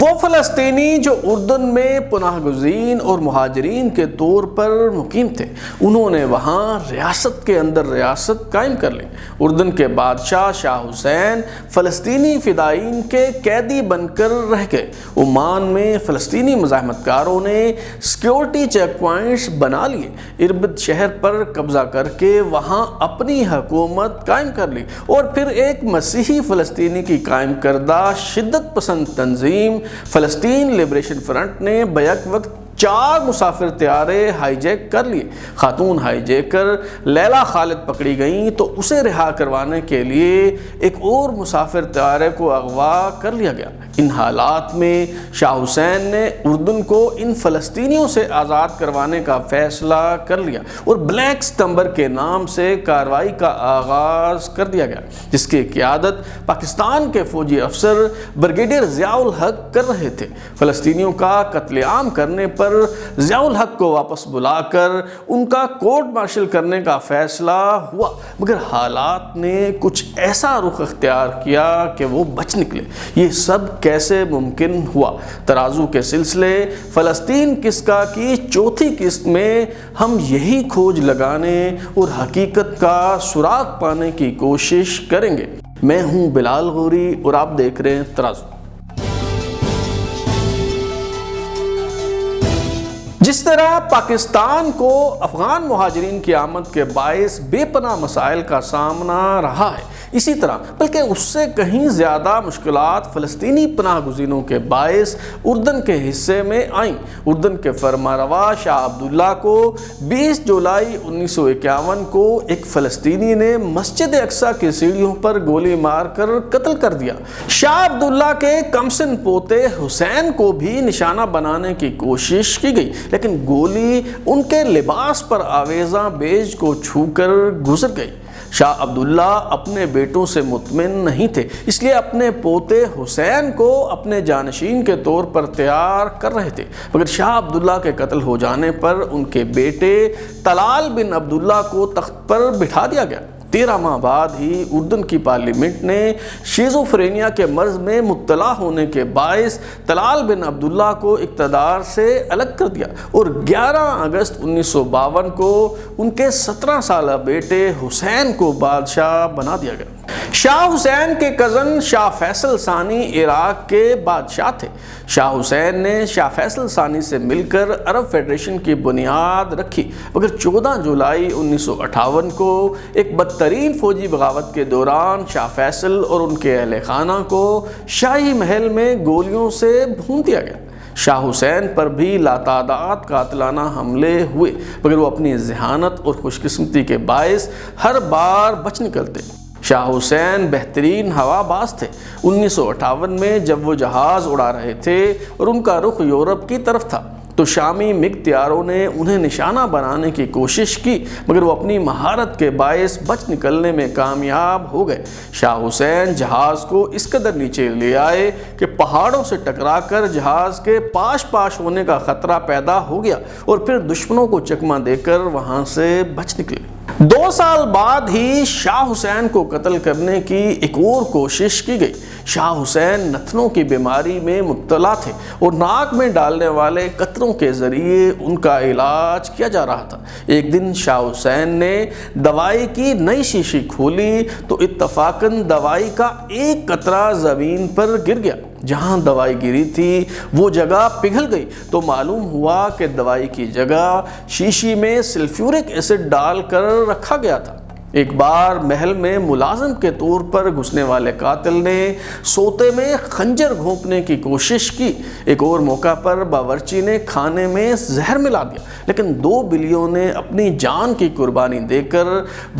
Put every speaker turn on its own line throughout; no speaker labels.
وہ فلسطینی جو اردن میں پناہ گزین اور مہاجرین کے طور پر مقیم تھے، انہوں نے وہاں ریاست کے اندر ریاست قائم کر لی۔ اردن کے بادشاہ شاہ حسین فلسطینی فدائین کے قیدی بن کر رہ گئے۔ عمان میں فلسطینی مزاحمت کاروں نے سیکیورٹی چیک پوائنٹس بنا لیے، اربد شہر پر قبضہ کر کے وہاں اپنی حکومت قائم کر لی، اور پھر ایک مسیحی فلسطینی کی قائم کردہ شدت پسند تنظیم فلسطین لبریشن فرنٹ نے بیک وقت 4 مسافر طیارے ہائی جیک کر لیے۔ خاتون ہائی جیکر لیلا خالد پکڑی گئیں تو اسے رہا کروانے کے لیے ایک اور مسافر طیارے کو اغوا کر لیا گیا۔ ان حالات میں شاہ حسین نے اردن کو ان فلسطینیوں سے آزاد کروانے کا فیصلہ کر لیا اور بلیک ستمبر کے نام سے کارروائی کا آغاز کر دیا گیا، جس کی قیادت پاکستان کے فوجی افسر بریگیڈیئر ضیاء الحق کر رہے تھے۔ فلسطینیوں کا قتل عام کرنے پر ضیاء الحق کو واپس بلا کر ان کا کورٹ مارشل کرنے کا فیصلہ ہوا، مگر حالات نے کچھ ایسا رخ اختیار کیا کہ وہ بچ نکلے۔ یہ سب کیسے ممکن ہوا؟ ترازو کے سلسلے فلسطین قصہ کی چوتھی قسط میں ہم یہی کھوج لگانے اور حقیقت کا سراغ پانے کی کوشش کریں گے۔ میں ہوں بلال غوری اور آپ دیکھ رہے ہیں ترازو۔ جس طرح پاکستان کو افغان مہاجرین کی آمد کے باعث بے پناہ مسائل کا سامنا رہا ہے، اسی طرح بلکہ اس سے کہیں زیادہ مشکلات فلسطینی پناہ گزینوں کے باعث اردن کے حصے میں آئیں۔ اردن کے فرما روا شاہ عبداللہ کو 20 جولائی 1951 کو ایک فلسطینی نے مسجد اقصی کی سیڑھیوں پر گولی مار کر قتل کر دیا۔ شاہ عبداللہ کے کمسن پوتے حسین کو بھی نشانہ بنانے کی کوشش کی گئی، لیکن گولی ان کے لباس پر آویزاں بیج کو چھو کر گزر گئی۔ شاہ عبداللہ اپنے بیٹوں سے مطمئن نہیں تھے، اس لیے اپنے پوتے حسین کو اپنے جانشین کے طور پر تیار کر رہے تھے، مگر شاہ عبداللہ کے قتل ہو جانے پر ان کے بیٹے طلال بن عبداللہ کو تخت پر بٹھا دیا گیا۔ 13 ماہ بعد ہی اردن کی پارلیمنٹ نے شیزوفرینیا کے مرض میں مبتلا ہونے کے باعث طلال بن عبداللہ کو اقتدار سے الگ کر دیا اور 11 اگست 1952 کو ان کے 17 سالہ بیٹے حسین کو بادشاہ بنا دیا گیا۔ شاہ حسین کے کزن شاہ فیصل ثانی عراق کے بادشاہ تھے۔ شاہ حسین نے شاہ فیصل ثانی سے مل کر عرب فیڈریشن کی بنیاد رکھی، مگر 14 جولائی 1958 کو ایک بدترین فوجی بغاوت کے دوران شاہ فیصل اور ان کے اہل خانہ کو شاہی محل میں گولیوں سے بھون دیا گیا۔ شاہ حسین پر بھی لاتعداد قاتلانہ حملے ہوئے، مگر وہ اپنی ذہانت اور خوش قسمتی کے باعث ہر بار بچ نکلتے۔ شاہ حسین بہترین ہوا باز تھے۔ 1958 میں جب وہ جہاز اڑا رہے تھے اور ان کا رخ یورپ کی طرف تھا تو شامی مگ طیاروں نے انہیں نشانہ بنانے کی کوشش کی، مگر وہ اپنی مہارت کے باعث بچ نکلنے میں کامیاب ہو گئے۔ شاہ حسین جہاز کو اس قدر نیچے لے آئے کہ پہاڑوں سے ٹکرا کر جہاز کے پاش ہونے کا خطرہ پیدا ہو گیا اور پھر دشمنوں کو چکمہ دے کر وہاں سے بچ نکلے۔ 2 سال بعد ہی شاہ حسین کو قتل کرنے کی ایک اور کوشش کی گئی۔ شاہ حسین نتنوں کی بیماری میں مبتلا تھے اور ناک میں ڈالنے والے قطروں کے ذریعے ان کا علاج کیا جا رہا تھا۔ ایک دن شاہ حسین نے دوائی کی نئی شیشی کھولی تو اتفاقاً دوائی کا ایک قطرہ زمین پر گر گیا۔ جہاں دوائی گری تھی وہ جگہ پگھل گئی تو معلوم ہوا کہ دوائی کی جگہ شیشی میں سلفیورک ایسڈ ڈال کر رکھا گیا تھا۔ ایک بار محل میں ملازم کے طور پر گھسنے والے قاتل نے سوتے میں خنجر گھونپنے کی کوشش کی۔ ایک اور موقع پر باورچی نے کھانے میں زہر ملا دیا، لیکن 2 بلیوں نے اپنی جان کی قربانی دے کر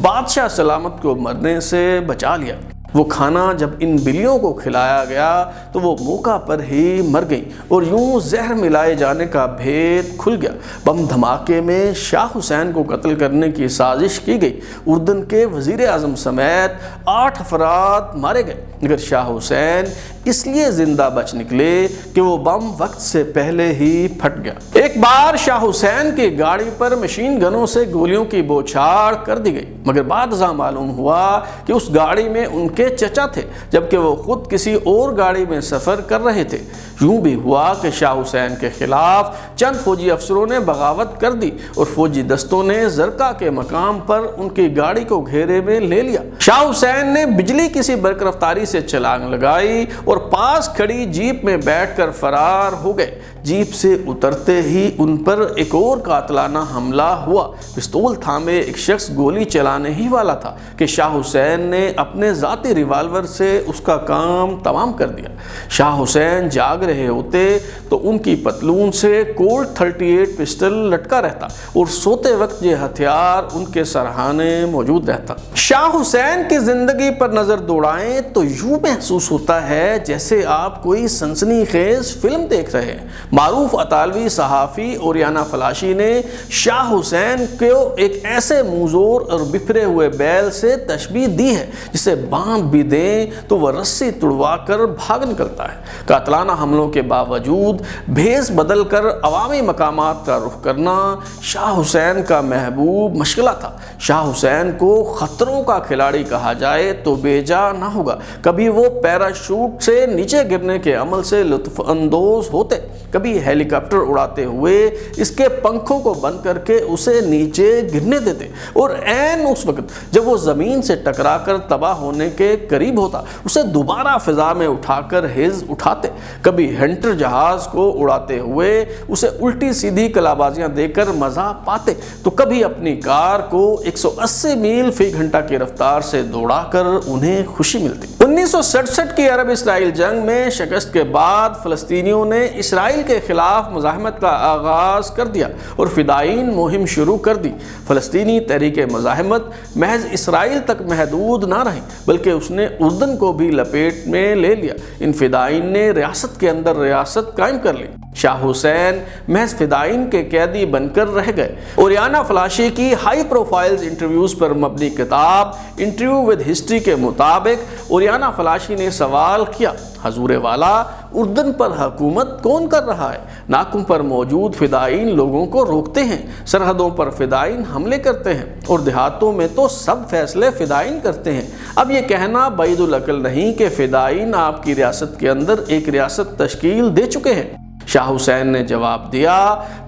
بادشاہ سلامت کو مرنے سے بچا لیا۔ وہ کھانا جب ان بلیوں کو کھلایا گیا تو وہ موقع پر ہی مر گئیں اور یوں زہر ملائے جانے کا بھید کھل گیا۔ بم دھماکے میں شاہ حسین کو قتل کرنے کی سازش کی گئی۔ اردن کے وزیر اعظم سمیت 8 افراد مارے گئے، مگر شاہ حسین اس لیے زندہ بچ نکلے کہ وہ بم وقت سے پہلے ہی پھٹ گیا۔ ایک بار شاہ حسین کی گاڑی پر مشین گنوں سے گولیوں کی بوچھاڑ کر دی گئی، مگر بعد ازاں معلوم ہوا کہ اس گاڑی میں ان کے چچا تھے، جبکہ وہ خود کسی اور گاڑی میں سفر کر رہے تھے۔ یوں بھی ہوا کہ شاہ حسین کے خلاف چند فوجی افسروں نے بغاوت کر دی اور فوجی دستوں نے زرقا کے مقام پر ان کی گاڑی کو گھیرے میں لے لیا۔ شاہ حسین نے بجلی کسی برق رفتاری سے چھلانگ لگائی اور پاس کھڑی جیپ میں بیٹھ کر فرار ہو گئے۔ جیپ سے اترتے ہی ان پر ایک اور قاتلانہ حملہ ہوا۔ پستول تھامے ایک شخص گولی چلانے ہی والا تھا کہ شاہ حسین نے اپنے ذاتی ریوالور سے اس کا کام تمام کر دیا۔ شاہ حسین جاگ رہے ہوتے تو ان کی پتلون سے کولٹ 38 پسٹل لٹکا رہتا اور سوتے وقت یہ ہتھیار ان کے سرہانے موجود رہتا۔ شاہ حسین کی زندگی پر نظر دوڑائیں تو یوں محسوس ہوتا ہے جیسے آپ کوئی سنسنی خیز فلم دیکھ رہے ہیں۔ معروف اطالوی صحافی اوریانا فلاشی نے شاہ حسین کو ایک ایسے موزور اور بکھرے ہوئے بیل سے تشبیہ دی ہے جسے باندھ بھی دیں تو وہ رسی تڑوا کر بھاگ نکلتا ہے۔ قاتلانہ حملوں کے باوجود بھیس بدل کر عوامی مقامات کا رخ کرنا شاہ حسین کا محبوب مشغلہ تھا۔ شاہ حسین کو خطروں کا کھلاڑی کہا جائے تو بے جا نہ ہوگا۔ کبھی وہ پیراشوٹ سے نیچے گرنے کے عمل سے لطف اندوز ہوتے، کبھی ہیلی کاپٹر اڑاتے ہوئے اس کے پنکھوں کو بند کر کے اسے نیچے گرنے دیتے اور عین اس وقت جب وہ زمین سے ٹکرا کر تباہ ہونے کے قریب ہوتا اسے دوبارہ فضا میں اٹھا کر ہز اٹھاتے۔ کبھی ہنٹر جہاز کو اڑاتے ہوئے اسے الٹی سیدھی کلابازیاں دے کر مزہ پاتے تو کبھی اپنی کار کو 180 میل فی گھنٹہ کی رفتار سے دوڑا کر انہیں خوشی ملتی۔ 1967 کی عرب اسرائیل جنگ میں شکست کے بعد فلسطینیوں نے اسرائیل کے خلاف مزاحمت کا آغاز کر دیا اور فدائین مہم شروع کر دی۔ فلسطینی تحریک مزاحمت محض اسرائیل تک محدود نہ رہی بلکہ اس نے اردن کو بھی لپیٹ میں لے لیا۔ ان فدائین نے ریاست کے اندر ریاست قائم کر لی۔ شاہ حسین محض فدائین کے قیدی بن کر رہ گئے۔ اوریانا فلاشی کی ہائی پروفائلز انٹرویوز پر مبنی کتاب انٹرویو ود ہسٹری کے مطابق اوریانا فلاشی نے سوال کیا، حضور والا، اردن پر حکومت کون کر رہا ہے؟ ناکم پر موجود فدائین لوگوں کو روکتے ہیں، سرحدوں پر فدائین حملے کرتے ہیں اور دیہاتوں میں تو سب فیصلے فدائین کرتے ہیں۔ اب یہ کہنا بعید العقل نہیں کہ فدائین آپ کی ریاست کے اندر ایک ریاست تشکیل دے چکے ہیں۔ شاہ حسین نے جواب دیا،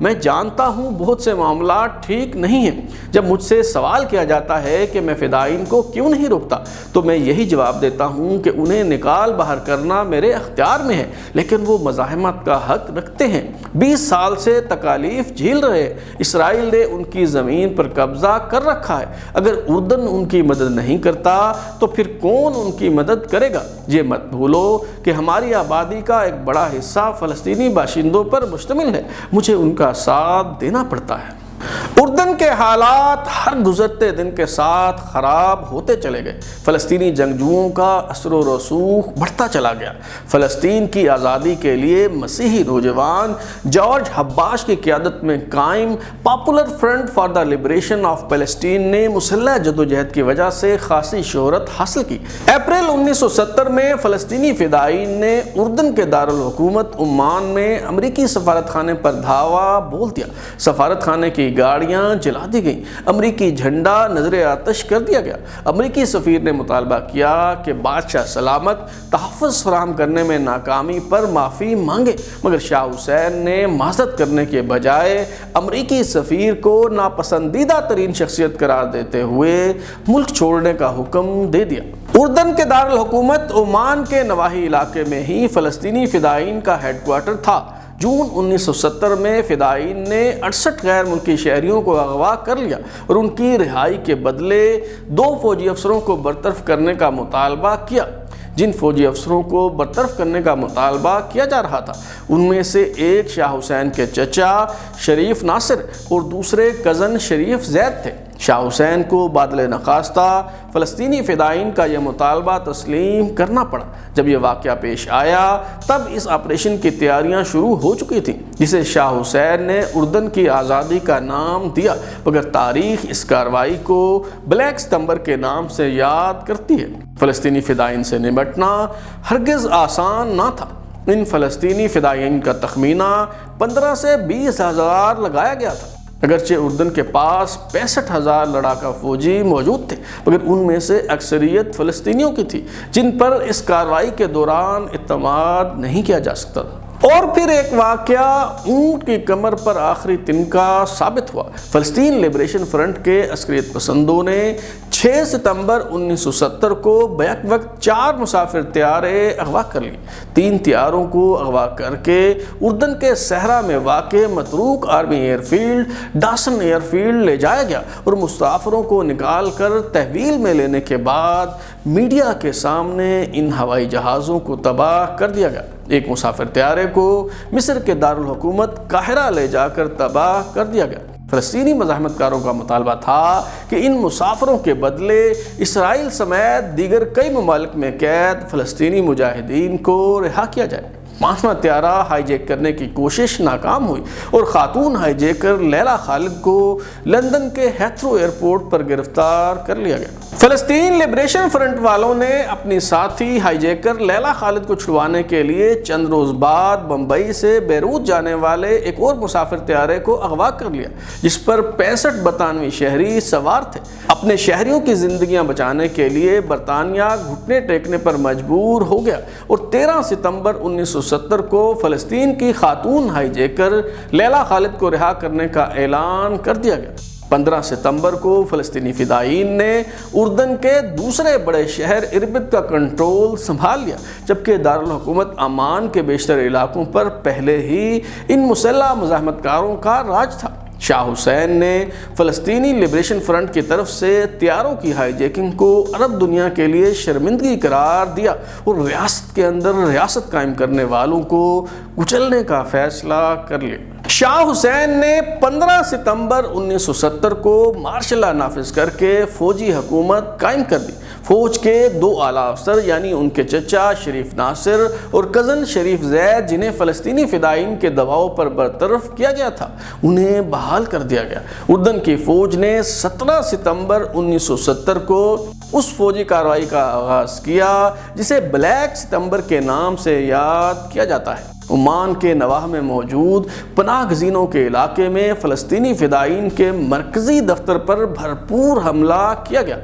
میں جانتا ہوں بہت سے معاملات ٹھیک نہیں ہیں۔ جب مجھ سے سوال کیا جاتا ہے کہ میں فدائین کو کیوں نہیں روکتا تو میں یہی جواب دیتا ہوں کہ انہیں نکال باہر کرنا میرے اختیار میں ہے، لیکن وہ مزاحمت کا حق رکھتے ہیں۔ 20 سال سے تکالیف جھیل رہے، اسرائیل نے ان کی زمین پر قبضہ کر رکھا ہے۔ اگر اردن ان کی مدد نہیں کرتا تو پھر کون ان کی مدد کرے گا؟ یہ مت بھولو کہ ہماری آبادی کا ایک بڑا حصہ فلسطینی باشندوں پر مشتمل ہے، مجھے ان کا ساتھ دینا پڑتا ہے۔ اردن کے حالات ہر گزرتے دن کے ساتھ خراب ہوتے چلے گئے۔ فلسطینی جنگجوؤں کا اثر و رسوخ بڑھتا چلا گیا۔ فلسطین کی آزادی کے لیے مسیحی نوجوان جارج حباش کی قیادت میں قائم popular front for the liberation of Palestine نے مسلح جدوجہد کی وجہ سے خاصی شہرت حاصل کی۔ اپریل 1970 میں فلسطینی فدائین نے اردن کے دارالحکومت عمان میں امریکی سفارت خانے پر دھاوا بول دیا۔ سفارت خانے کی گاڑیاں جلا دی گئیں، امریکی جھنڈا نظر آتش کر دیا گیا۔ امریکی سفیر نے مطالبہ کیا کہ بادشاہ سلامت تحفظ فراہم کرنے میں ناکامی پر معافی مانگے، مگر شاہ حسین نے معذرت کرنے کے بجائے امریکی سفیر کو ناپسندیدہ ترین شخصیت قرار دیتے ہوئے ملک چھوڑنے کا حکم دے دیا۔ اردن کے دارالحکومت عمان کے نواحی علاقے میں ہی فلسطینی فدائین کا ہیڈ کوارٹر تھا۔ جون 1970 میں فدائین نے 68 غیر ملکی شہریوں کو اغوا کر لیا اور ان کی رہائی کے بدلے 2 فوجی افسروں کو برطرف کرنے کا مطالبہ کیا۔ جن فوجی افسروں کو برطرف کرنے کا مطالبہ کیا جا رہا تھا ان میں سے ایک شاہ حسین کے چچا شریف ناصر اور دوسرے کزن شریف زید تھے۔ شاہ حسین کو بادل نخواستہ فلسطینی فدائین کا یہ مطالبہ تسلیم کرنا پڑا۔ جب یہ واقعہ پیش آیا تب اس آپریشن کی تیاریاں شروع ہو چکی تھیں جسے شاہ حسین نے اردن کی آزادی کا نام دیا، مگر تاریخ اس کارروائی کو بلیک ستمبر کے نام سے یاد کرتی ہے۔ فلسطینی فدائین سے نمٹنا ہرگز آسان نہ تھا۔ ان فلسطینی فدائین کا تخمینہ 15 سے 20 ہزار لگایا گیا تھا۔ اگرچہ اردن کے پاس 65,000 لڑاکا فوجی موجود تھے مگر ان میں سے اکثریت فلسطینیوں کی تھی جن پر اس کارروائی کے دوران اعتماد نہیں کیا جا سکتا تھا۔ اور پھر ایک واقعہ اونٹ کی کمر پر آخری تنکا ثابت ہوا۔ فلسطین لبریشن فرنٹ کے عسکریت پسندوں نے 6 ستمبر 1970 کو بیک وقت 4 مسافر طیارے اغوا کر لی۔ 3 طیاروں کو اغوا کر کے اردن کے صحرا میں واقع متروک army airfield Dawson airfield لے جایا گیا اور مسافروں کو نکال کر تحویل میں لینے کے بعد میڈیا کے سامنے ان ہوائی جہازوں کو تباہ کر دیا گیا۔ ایک مسافر طیارے کو مصر کے دارالحکومت قاہرہ لے جا کر تباہ کر دیا گیا۔ فلسطینی مزاحمت کاروں کا مطالبہ تھا کہ ان مسافروں کے بدلے اسرائیل سمیت دیگر کئی ممالک میں قید فلسطینی مجاہدین کو رہا کیا جائے۔ 5واں طیارہ ہائی جیک کرنے کی کوشش ناکام ہوئی اور خاتون ہائی جیکر لیلا خالد کو لندن کے ہیتھرو ایئرپورٹ پر گرفتار کر لیا گیا۔ فلسطین لبریشن فرنٹ والوں نے اپنی ساتھی ہائی جیکر لیلا خالد کو چھڑوانے کے لیے چند روز بعد بمبئی سے بیروت جانے والے ایک اور مسافر طیارے کو اغوا کر لیا، جس پر 65 برطانوی شہری سوار تھے۔ اپنے شہریوں کی زندگیاں بچانے کے لیے برطانیہ گھٹنے ٹیکنے پر مجبور ہو گیا اور 13 ستمبر 1970 کو فلسطین کی خاتون ہائی جیکر لیلا خالد کو رہا کرنے کا اعلان کر دیا گیا۔ 15 ستمبر کو فلسطینی فدائین نے اردن کے دوسرے بڑے شہر اربد کا کنٹرول سنبھال لیا، جبکہ دارالحکومت عمان کے بیشتر علاقوں پر پہلے ہی ان مسلح مزاحمت کاروں کا راج تھا۔ شاہ حسین نے فلسطینی لبریشن فرنٹ کی طرف سے طیاروں کی ہائی جیکنگ کو عرب دنیا کے لیے شرمندگی قرار دیا اور ریاست کے اندر ریاست قائم کرنے والوں کو کچلنے کا فیصلہ کر لیا۔ شاہ حسین نے 15 ستمبر 1970 کو مارشل لا نافذ کر کے فوجی حکومت قائم کر دی۔ فوج کے 2 اعلیٰ افسر یعنی ان کے چچا شریف ناصر اور کزن شریف زید، جنہیں فلسطینی فدائین کے دباؤ پر برطرف کیا گیا تھا، انہیں بحال کر دیا گیا۔ اردن کی فوج نے 17 ستمبر 1970 کو اس فوجی کارروائی کا آغاز کیا جسے بلیک ستمبر کے نام سے یاد کیا جاتا ہے۔ عمان کے نواح میں موجود پناہ گزینوں کے علاقے میں فلسطینی فدائین کے مرکزی دفتر پر بھرپور حملہ کیا گیا۔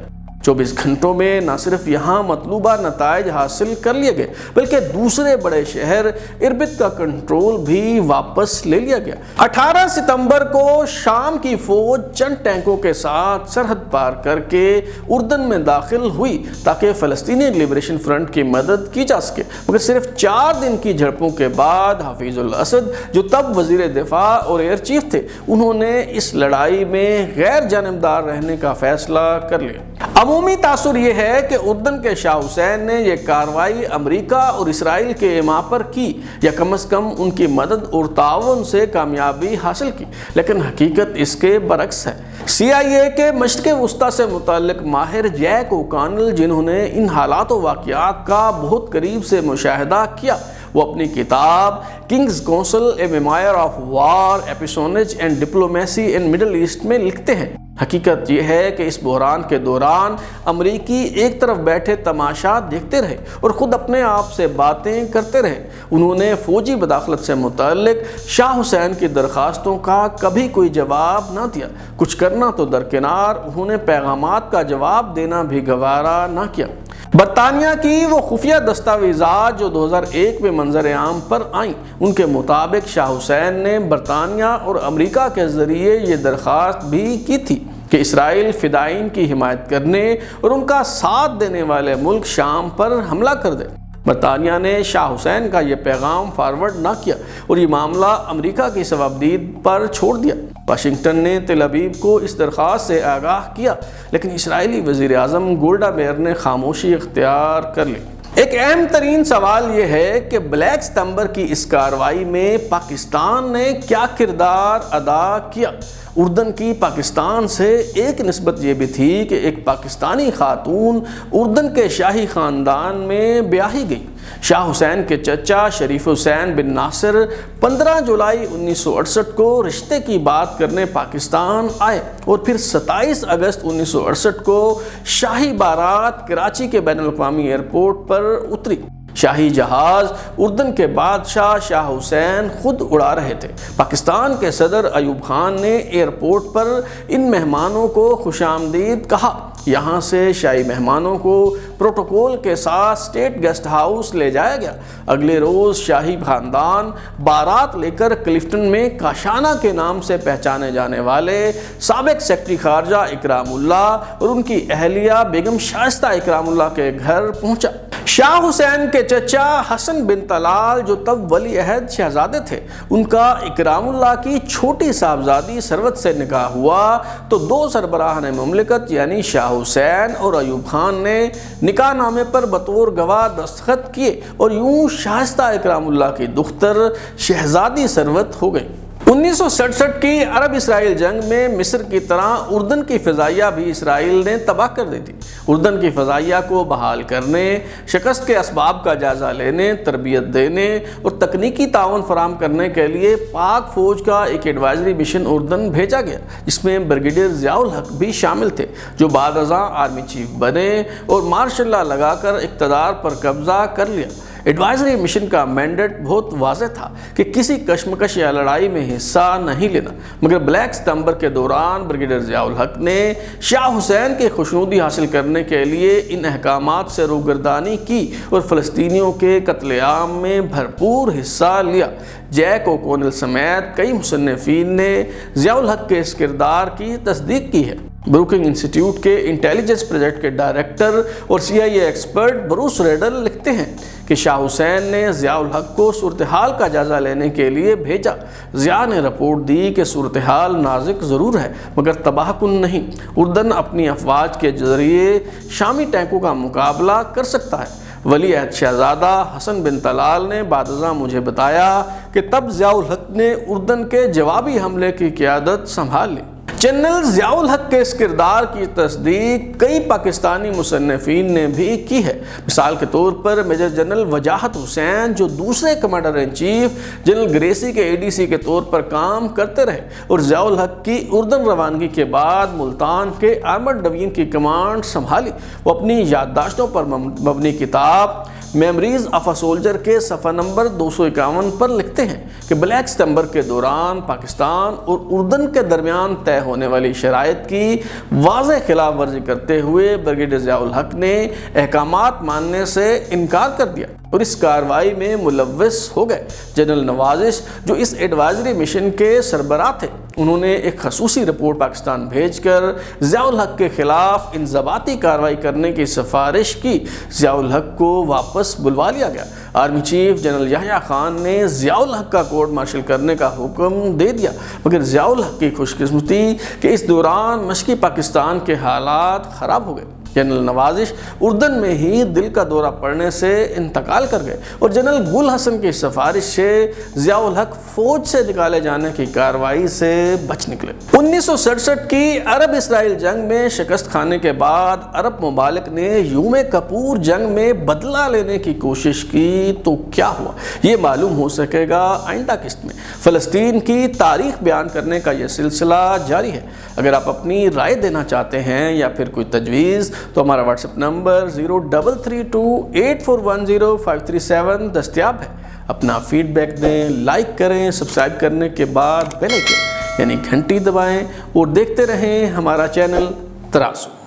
24 گھنٹوں میں نہ صرف یہاں مطلوبہ نتائج حاصل کر لیے گئے بلکہ دوسرے بڑے شہر اربد کا کنٹرول بھی واپس لے لیا گیا۔ 18 ستمبر کو شام کی فوج چند ٹینکوں کے ساتھ سرحد پار کر کے اردن میں داخل ہوئی تاکہ فلسطینی لبریشن فرنٹ کی مدد کی جا سکے، مگر صرف 4 دن کی جھڑپوں کے بعد حفیظ الاسد، جو تب وزیر دفاع اور ایئر چیف تھے، انہوں نے اس لڑائی میں غیر جانبدار رہنے کا فیصلہ کر لیا۔ عمومی تاثر یہ ہے کہ اردن کے شاہ حسین نے یہ کارروائی امریکہ اور اسرائیل کے ایما پر کی یا کم از کم ان کی مدد اور تعاون سے کامیابی حاصل کی، لیکن حقیقت اس کے برعکس ہے۔ CIA کے مشرق وسطی سے متعلق ماہر جیک اوکانل، جنہوں نے ان حالات و واقعات کا بہت قریب سے مشاہدہ کیا، وہ اپنی کتاب King's Counsel a memoir of war espionage and diplomacy in Middle East میں لکھتے ہیں۔ حقیقت یہ ہے کہ اس بحران کے دوران امریکی ایک طرف بیٹھے تماشا دیکھتے رہے اور خود اپنے آپ سے باتیں کرتے رہے۔ انہوں نے فوجی مداخلت سے متعلق شاہ حسین کی درخواستوں کا کبھی کوئی جواب نہ دیا، کچھ کرنا تو درکنار، انہوں نے پیغامات کا جواب دینا بھی گوارا نہ کیا۔ برطانیہ کی وہ خفیہ دستاویزات جو 2001 میں منظر عام پر آئیں، ان کے مطابق شاہ حسین نے برطانیہ اور امریکہ کے ذریعے یہ درخواست بھی کی تھی کہ اسرائیل فدائین کی حمایت کرنے اور ان کا ساتھ دینے والے ملک شام پر حملہ کر دے۔ برطانیہ نے شاہ حسین کا یہ پیغام فارورڈ نہ کیا اور یہ معاملہ امریکہ کی ثوابدید پر چھوڑ دیا۔ واشنگٹن نے تل ابیب کو اس درخواست سے آگاہ کیا، لیکن اسرائیلی وزیر اعظم گولڈا میئر نے خاموشی اختیار کر لی۔ ایک اہم ترین سوال یہ ہے کہ بلیک ستمبر کی اس کارروائی میں پاکستان نے کیا کردار ادا کیا؟ اردن کی پاکستان سے ایک نسبت یہ بھی تھی کہ ایک پاکستانی خاتون اردن کے شاہی خاندان میں بیاہی گئی۔ شاہ حسین کے چچا شریف حسین بن ناصر 15 جولائی 1968 کو رشتے کی بات کرنے پاکستان آئے اور پھر 27 اگست 1968 کو شاہی بارات کراچی کے بین الاقوامی ایئرپورٹ پر اتری۔ شاہی جہاز اردن کے بادشاہ شاہ حسین خود اڑا رہے تھے۔ پاکستان کے صدر ایوب خان نے ایئرپورٹ پر ان مہمانوں کو خوش آمدید کہا۔ یہاں سے شاہی مہمانوں کو پروٹوکول کے ساتھ اسٹیٹ گیسٹ ہاؤس لے جایا گیا۔ اگلے روز شاہی خاندان بارات لے کر کلفٹن میں کاشانہ کے نام سے پہچانے جانے والے سابق سیکرٹری خارجہ اکرام اللہ اور ان کی اہلیہ بیگم شائستہ اکرام اللہ کے گھر پہنچا۔ شاہ حسین کے چچا حسن بن طلال جو تب ولی عہد شہزادے تھے، ان کا اکرام اللہ کی چھوٹی صاحبزادی ثروت سے نکاح ہوا تو دو سربراہان مملکت یعنی شاہ حسین اور ایوب خان نے نکاح نامے پر بطور گواہ دستخط کیے اور یوں شائستہ اکرام اللہ کی دختر شہزادی ثروت ہو گئی۔ 1967 کی عرب اسرائیل جنگ میں مصر کی طرح اردن کی فضائیہ بھی اسرائیل نے تباہ کر دی تھی۔ اردن کی فضائیہ کو بحال کرنے، شکست کے اسباب کا جائزہ لینے، تربیت دینے اور تکنیکی تعاون فراہم کرنے کے لیے پاک فوج کا ایک ایڈوائزری مشن اردن بھیجا گیا، جس میں بریگیڈیئر ضیاء الحق بھی شامل تھے، جو بعد ازاں آرمی چیف بنے اور مارشل لا لگا کر اقتدار پر قبضہ کر لیا۔ ایڈوائزری مشن کا مینڈیٹ بہت واضح تھا کہ کسی کشمکش یا لڑائی میں حصہ نہیں لینا، مگر بلیک ستمبر کے دوران بریگیڈیئر ضیاء الحق نے شاہ حسین کی خوشنودی حاصل کرنے کے لیے ان احکامات سے روگردانی کی اور فلسطینیوں کے قتل عام میں بھرپور حصہ لیا۔ جیک اوکونل سمیت کئی مصنفین نے ضیاء الحق کے اس کردار کی تصدیق کی ہے۔ بروکنگ انسٹیٹیوٹ کے انٹیلیجنس پروجیکٹ کے ڈائریکٹر اور CIA ایکسپرٹ بروس ریڈل لکھتے ہیں کہ شاہ حسین نے ضیاء الحق کو صورتحال کا جائزہ لینے کے لیے بھیجا۔ ضیاء نے رپورٹ دی کہ صورتحال نازک ضرور ہے مگر تباہ کن نہیں۔ اردن اپنی افواج کے ذریعے شامی ٹینکوں کا مقابلہ کر سکتا ہے۔ ولی عہد شہزادہ حسن بن طلال نے بعد ازاں مجھے بتایا کہ تب ضیاء الحق نے اردن کے جوابی حملے کی قیادت سنبھال لی۔ جنرل ضیاء الحق کے اس کردار کی تصدیق کئی پاکستانی مصنفین نے بھی کی ہے۔ مثال کے طور پر میجر جنرل وجاہت حسین جو دوسرے commander in chief general Gracey کے ADC کے طور پر کام کرتے رہے اور ضیاء الحق کی اردن روانگی کے بعد ملتان کے آرمڈ ڈویژن کی کمانڈ سنبھالی۔ وہ اپنی یادداشتوں پر مبنی کتاب میموریز آف اے سولجر کے صفحہ نمبر 251 پر لکھتے ہیں کہ بلیک ستمبر کے دوران پاکستان اور اردن کے درمیان طے ہونے والی شرائط کی واضح خلاف ورزی کرتے ہوئے بریگیڈیئر ضیاء الحق نے احکامات ماننے سے انکار کر دیا اور اس کارروائی میں ملوث ہو گئے۔ جنرل نوازش جو اس ایڈوائزری مشن کے سربراہ تھے، انہوں نے ایک خصوصی رپورٹ پاکستان بھیج کر ضیاء الحق کے خلاف انضباطی کارروائی کرنے کی سفارش کی۔ ضیاء الحق کو واپس بلوا لیا گیا۔ Army chief general Yahya Khan نے ضیاء الحق کا کورٹ مارشل کرنے کا حکم دے دیا، مگر ضیاء الحق کی خوش قسمتی کہ اس دوران مشرقی پاکستان کے حالات خراب ہو گئے۔ جنرل نوازش اردن میں ہی دل کا دورہ پڑنے سے انتقال کر گئے اور جنرل گل حسن کی سفارش سے ضیاء الحق فوج سے نکالے جانے کی کارروائی سے بچ نکلے۔ 1967 کی عرب اسرائیل جنگ میں شکست کھانے کے بعد عرب ممالک نے یوم کپور جنگ میں بدلہ لینے کی کوشش کی تو کیا ہوا، یہ معلوم ہو سکے گا آئندہ قسط میں۔ فلسطین کی تاریخ بیان کرنے کا یہ سلسلہ جاری ہے۔ اگر آپ اپنی رائے دینا چاہتے ہیں یا پھر کوئی تجویز تو ہمارا واٹس ایپ نمبر 033284105337 دستیاب ہے۔ اپنا فیڈ بیک دیں، لائک کریں، سبسکرائب کرنے کے بعد بیل آئکن یعنی گھنٹی دبائیں اور دیکھتے رہیں ہمارا چینل ترازو۔